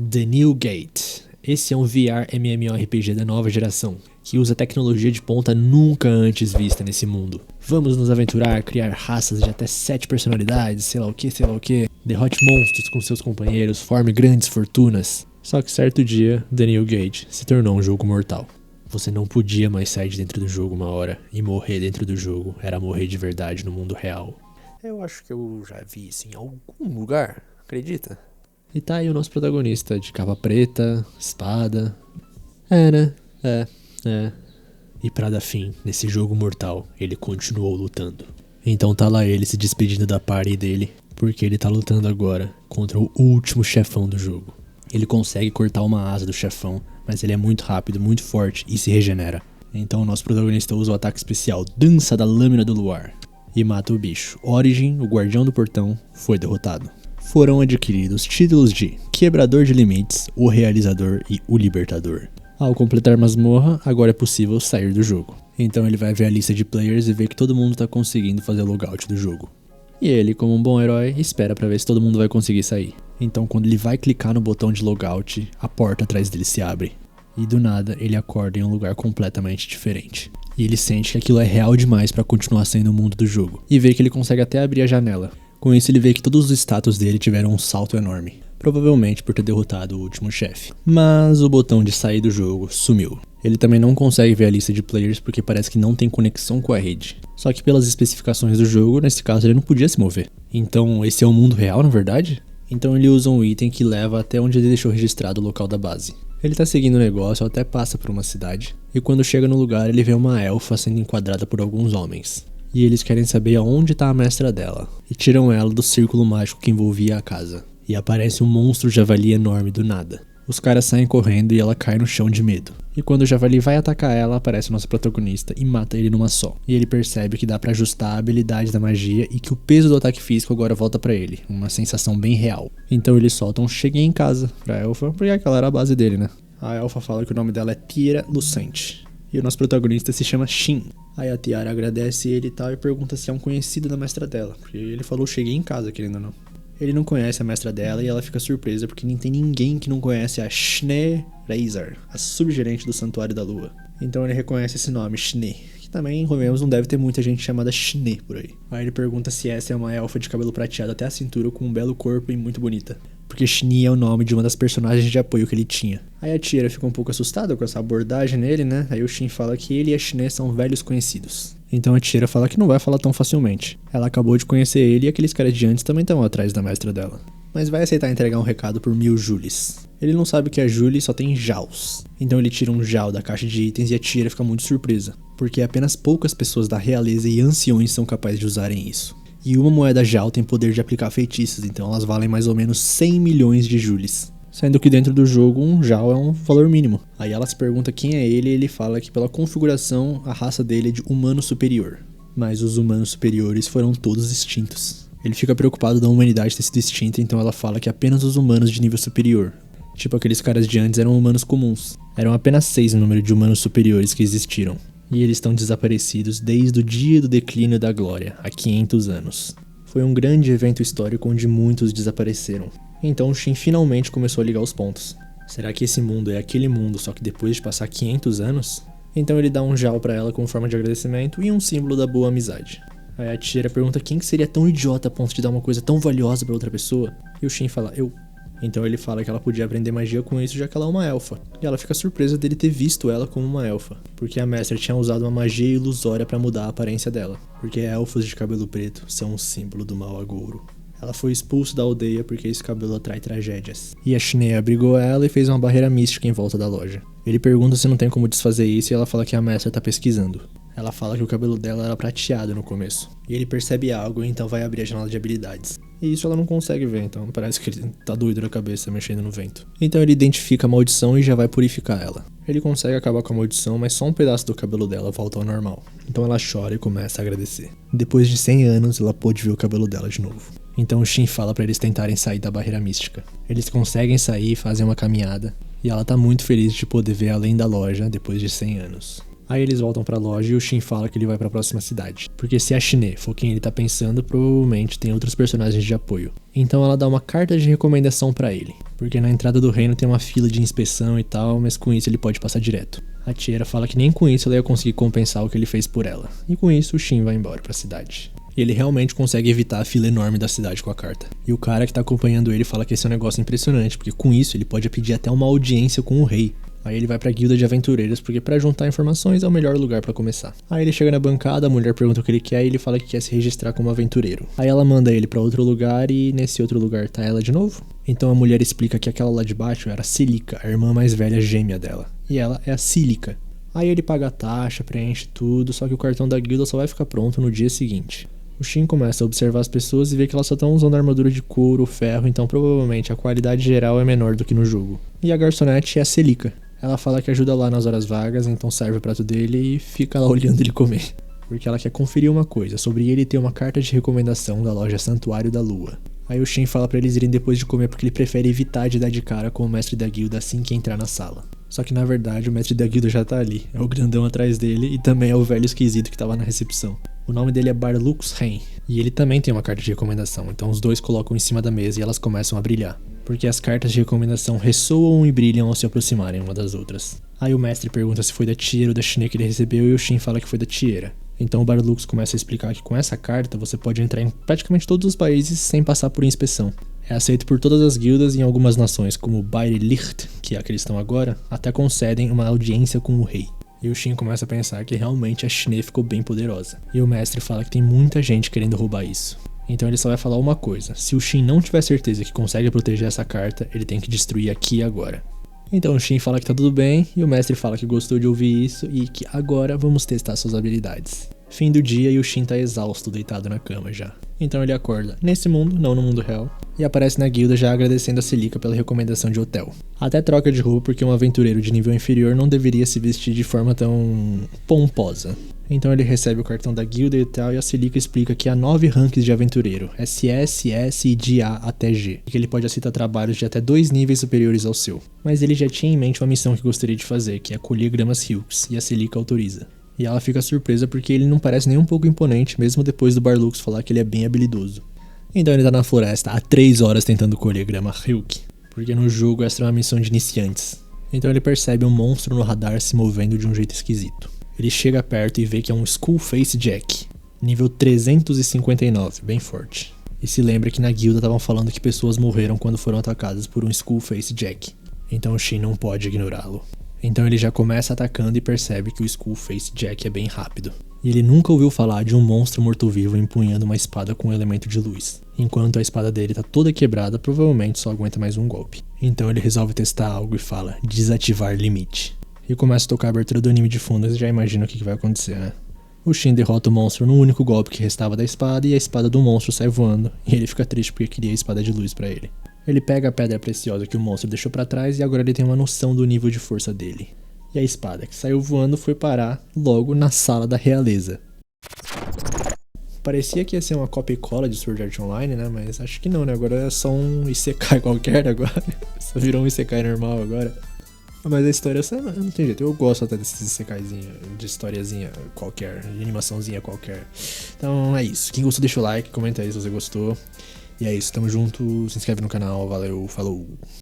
The New Gate. Esse é um VR MMORPG da nova geração, que usa tecnologia de ponta nunca antes vista nesse mundo. Vamos nos aventurar, criar raças de até 7 personalidades, sei lá o que, derrote monstros com seus companheiros, forme grandes fortunas. Só que certo dia, The New Gate se tornou um jogo mortal. Você não podia mais sair de dentro do jogo uma hora, e morrer dentro do jogo era morrer de verdade no mundo real. Eu acho que eu já vi isso em algum lugar, acredita? E tá aí o nosso protagonista, de capa preta, espada. Né? E pra dar fim, nesse jogo mortal, ele continuou lutando. Então tá lá ele se despedindo da party dele, porque ele tá lutando agora contra o último chefão do jogo. Ele consegue cortar uma asa do chefão, mas ele é muito rápido, muito forte e se regenera. Então o nosso protagonista usa o ataque especial Dança da Lâmina do Luar e mata o bicho. Origin, o guardião do portão, foi derrotado. Foram adquiridos títulos de Quebrador de Limites, o Realizador e o Libertador. Ao completar masmorra, agora é possível sair do jogo. Então ele vai ver a lista de players e ver que todo mundo tá conseguindo fazer logout do jogo. E ele, como um bom herói, espera pra ver se todo mundo vai conseguir sair. Então quando ele vai clicar no botão de logout, a porta atrás dele se abre. E do nada, ele acorda em um lugar completamente diferente. E ele sente que aquilo é real demais pra continuar sendo o mundo do jogo. E vê que ele consegue até abrir a janela. Com isso ele vê que todos os status dele tiveram um salto enorme. Provavelmente por ter derrotado o último chefe. Mas o botão de sair do jogo sumiu. Ele também não consegue ver a lista de players porque parece que não tem conexão com a rede. Só que pelas especificações do jogo, nesse caso ele não podia se mover. Então esse é o mundo real, na verdade? Então ele usa um item que leva até onde ele deixou registrado o local da base. Ele tá seguindo o negócio, até passa por uma cidade. E quando chega no lugar ele vê uma elfa sendo enquadrada por alguns homens. E eles querem saber aonde tá a mestra dela. E tiram ela do círculo mágico que envolvia a casa. E aparece um monstro javali enorme do nada. Os caras saem correndo e ela cai no chão de medo. E quando o javali vai atacar ela, aparece o nosso protagonista e mata ele numa só. E ele percebe que dá pra ajustar a habilidade da magia e que o peso do ataque físico agora volta pra ele. Uma sensação bem real. Então ele solta um cheguei em casa pra elfa, porque aquela era a base dele, né? A elfa fala que o nome dela é Tiara Lucente. E o nosso protagonista se chama Shin. Aí a Tiara agradece ele e tal e pergunta se é um conhecido da mestra dela. Porque ele falou cheguei em casa, querendo ou não. Ele não conhece a mestra dela e ela fica surpresa porque não tem ninguém que não conhece a Schnee Reizar, a subgerente do Santuário da Lua. Então ele reconhece esse nome, Schnee, que também, convenhamos, não deve ter muita gente chamada Schnee por aí. Aí ele pergunta se essa é uma elfa de cabelo prateado até a cintura com um belo corpo e muito bonita. Porque Schnee é o nome de uma das personagens de apoio que ele tinha. Aí a Tiara fica um pouco assustada com essa abordagem nele, né? Aí o Shin fala que ele e a Schnee são velhos conhecidos. Então a Tiara fala que não vai falar tão facilmente. Ela acabou de conhecer ele e aqueles caras de antes também estão atrás da mestra dela. Mas vai aceitar entregar um recado por 1000 Julis. Ele não sabe que a Julie só tem Jaus. Então ele tira um Jal da caixa de itens e a Tiara fica muito surpresa. Porque apenas poucas pessoas da realeza e anciões são capazes de usarem isso. E uma moeda Jal tem poder de aplicar feitiços, então elas valem mais ou menos 100 milhões de Julis. Sendo que dentro do jogo um Jal é um valor mínimo. Aí ela se pergunta quem é ele e ele fala que pela configuração a raça dele é de humano superior. Mas os humanos superiores foram todos extintos. Ele fica preocupado da humanidade ter sido extinta, então ela fala que apenas os humanos de nível superior. Tipo aqueles caras de antes eram humanos comuns. Eram apenas 6 no número de humanos superiores que existiram. E eles estão desaparecidos desde o dia do declínio da glória, há 500 anos. Foi um grande evento histórico onde muitos desapareceram. Então o Shin finalmente começou a ligar os pontos. Será que esse mundo é aquele mundo só que depois de passar 500 anos? Então ele dá um Jal pra ela como forma de agradecimento e um símbolo da boa amizade. Aí a Tiara pergunta quem que seria tão idiota a ponto de dar uma coisa tão valiosa pra outra pessoa? E o Shin fala, eu. Então ele fala que ela podia aprender magia com isso já que ela é uma elfa. E ela fica surpresa dele ter visto ela como uma elfa. Porque a mestra tinha usado uma magia ilusória pra mudar a aparência dela. Porque elfos de cabelo preto são um símbolo do mau agouro. Ela foi expulsa da aldeia porque esse cabelo atrai tragédias. E a Schnee abrigou ela e fez uma barreira mística em volta da loja. Ele pergunta se não tem como desfazer isso e ela fala que a mestra tá pesquisando. Ela fala que o cabelo dela era prateado no começo. E ele percebe algo e então vai abrir a janela de habilidades. E isso ela não consegue ver, então parece que ele tá doido na cabeça, mexendo no vento. Então ele identifica a maldição e já vai purificar ela. Ele consegue acabar com a maldição, mas só um pedaço do cabelo dela volta ao normal. Então ela chora e começa a agradecer. Depois de 100 anos, ela pôde ver o cabelo dela de novo. Então o Shin fala pra eles tentarem sair da barreira mística. Eles conseguem sair e fazem uma caminhada. E ela tá muito feliz de poder ver além da loja depois de 100 anos. Aí eles voltam pra loja e o Shin fala que ele vai pra próxima cidade. Porque se a Shine for quem ele tá pensando, provavelmente tem outros personagens de apoio. Então ela dá uma carta de recomendação pra ele. Porque na entrada do reino tem uma fila de inspeção e tal, mas com isso ele pode passar direto. A Tiera fala que nem com isso ela ia conseguir compensar o que ele fez por ela. E com isso o Shin vai embora pra cidade. E ele realmente consegue evitar a fila enorme da cidade com a carta. E o cara que tá acompanhando ele fala que esse é um negócio impressionante, porque com isso ele pode pedir até uma audiência com o rei. Aí ele vai pra guilda de aventureiros, porque pra juntar informações é o melhor lugar pra começar. Aí ele chega na bancada, a mulher pergunta o que ele quer e ele fala que quer se registrar como aventureiro. Aí ela manda ele pra outro lugar e nesse outro lugar tá ela de novo. Então a mulher explica que aquela lá de baixo era a Cílica, a irmã mais velha gêmea dela. E ela é a Cílica. Aí ele paga a taxa, preenche tudo, só que o cartão da guilda só vai ficar pronto no dia seguinte. O Shin começa a observar as pessoas e vê que elas só estão usando armadura de couro ou ferro, então provavelmente a qualidade geral é menor do que no jogo. E a garçonete é a Celica. Ela fala que ajuda lá nas horas vagas, então serve o prato dele e fica lá olhando ele comer. Porque ela quer conferir uma coisa, sobre ele ter uma carta de recomendação da loja Santuário da Lua. Aí o Shin fala pra eles irem depois de comer porque ele prefere evitar de dar de cara com o mestre da guilda assim que entrar na sala. Só que na verdade o mestre da guilda já tá ali, é o grandão atrás dele e também é o velho esquisito que tava na recepção. O nome dele é Barlux Ren, e ele também tem uma carta de recomendação, então os dois colocam em cima da mesa e elas começam a brilhar. Porque as cartas de recomendação ressoam e brilham ao se aproximarem uma das outras. Aí o mestre pergunta se foi da Tiera ou da Shine que ele recebeu e o Shin fala que foi da Tiera. Então o Barlux começa a explicar que com essa carta você pode entrar em praticamente todos os países sem passar por inspeção. É aceito por todas as guildas e em algumas nações, como Bairlicht, que é a que eles estão agora, até concedem uma audiência com o rei. E o Shin começa a pensar que realmente a Shine ficou bem poderosa. E o mestre fala que tem muita gente querendo roubar isso. Então ele só vai falar uma coisa: se o Shin não tiver certeza que consegue proteger essa carta, ele tem que destruir aqui e agora. Então o Shin fala que tá tudo bem, e o mestre fala que gostou de ouvir isso e que agora vamos testar suas habilidades. Fim do dia e o Shin tá exausto, deitado na cama já. Então ele acorda nesse mundo, não no mundo real, e aparece na guilda já agradecendo a Celica pela recomendação de hotel. Até troca de roupa porque um aventureiro de nível inferior não deveria se vestir de forma tão pomposa. Então ele recebe o cartão da guilda e tal, e a Celica explica que há 9 ranks de aventureiro, SS, S e de A até G, e que ele pode aceitar trabalhos de até 2 níveis superiores ao seu. Mas ele já tinha em mente uma missão que gostaria de fazer, que é colher gramas Hilks, e a Celica autoriza. E ela fica surpresa porque ele não parece nem um pouco imponente, mesmo depois do Barlux falar que ele é bem habilidoso. Então ele tá na floresta há 3 horas tentando colher grama Hilk, porque no jogo essa é uma missão de iniciantes. Então ele percebe um monstro no radar se movendo de um jeito esquisito. Ele chega perto e vê que é um Skullface Jack, nível 359, bem forte. E se lembra que na guilda estavam falando que pessoas morreram quando foram atacadas por um Skullface Jack. Então o Shin não pode ignorá-lo. Então ele já começa atacando e percebe que o Skullface Jack é bem rápido. E ele nunca ouviu falar de um monstro morto-vivo empunhando uma espada com um elemento de luz. Enquanto a espada dele tá toda quebrada, provavelmente só aguenta mais um golpe. Então ele resolve testar algo e fala: desativar limite. E começa a tocar a abertura do anime de fundo, e já imagina o que vai acontecer, né? O Shin derrota o monstro no único golpe que restava da espada e a espada do monstro sai voando. E ele fica triste porque queria a espada de luz pra ele. Ele pega a pedra preciosa que o monstro deixou pra trás e agora ele tem uma noção do nível de força dele. E a espada que saiu voando foi parar logo na sala da realeza. Parecia que ia ser uma cópia e cola de Sword Art Online, né? Mas acho que não, né? Agora é só um Isekai qualquer agora. Só virou um Isekai normal agora. Mas a história não tem jeito. Eu gosto até desses Isekaizinhos, de historiazinha qualquer, de animaçãozinha qualquer. Então é isso. Quem gostou deixa o like, comenta aí se você gostou. E é isso, tamo junto, se inscreve no canal, valeu, falou!